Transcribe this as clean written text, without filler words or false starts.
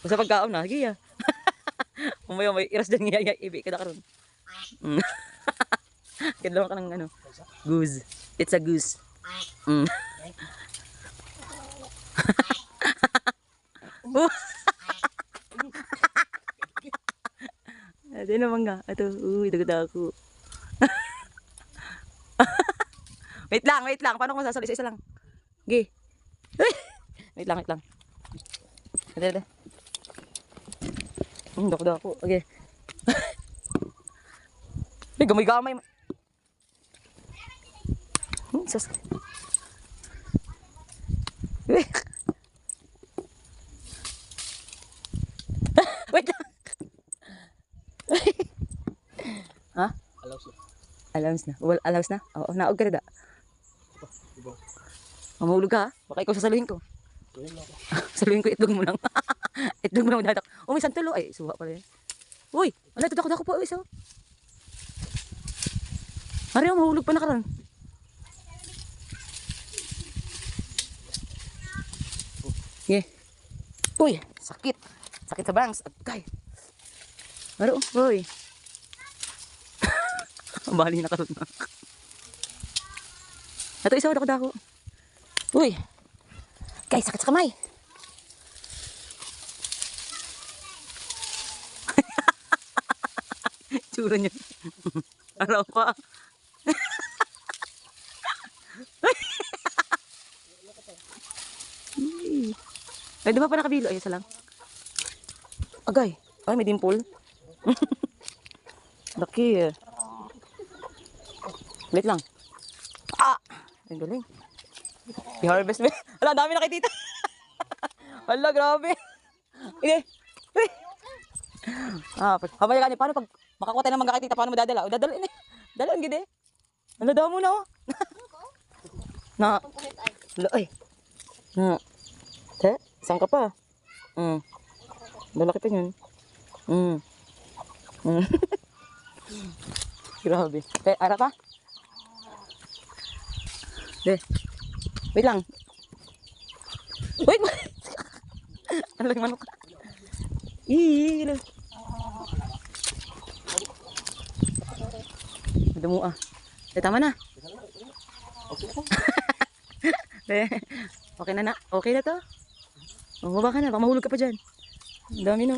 Sa pagkaon na, sige ya. Umaya may iras dyan nga, ibi ka na karon. Kailangan ka ng ano, goose. It's a goose. Ito naman nga. Ito, dagat ako. Wait lang. Paano ko masasali? Isa lang. Okay. Wait lang. Ito. Dako. Okay. Gamay. Sus. Wait lang. Ha? Allows na. Well, allows na? Oo, naog ka na da. Mamahulog ka ha? Baka ikaw sasaluhin ko. Saluhin ko, itlog mo lang. Itlog mo lang dadak. May santulo. Ay, suha pala yan. Uy, wala, dako po. Uy, so. Mario, mahulog pa na karon. Yeah. Uy, sakit. Sakit sa bangs. Agay. Mario, uy. Bali na karon na. Ito isa, dako. Uy. Guys, sakit sa kamay. Tsura niya. Araw pa. Ay, di ba pa nakabilo? Ay, isa lang. Agay. Ay, may dimple. Laki. Wait lang. Ang galing. I-harvest mo. Wala, dami nakitita. Wala, grabe. Okay. Kamaya ka niya. Paano pag makakuha tayo ng mga kakitita, paano mo dadala? O, dadalhin eh. Dalaan gede. Ang ladaw mo na oh. Na. Ay. Na. Te, saan ka pa? Lalaki pa yun. Grabe. Te, ara pa? De. Wait lang. Wait. Ano lang manok? Ih. Demo ah. Tama na. Okay na. Okay na to. Baba ka na. Baka mahulog ka pa dyan. Ang dami no.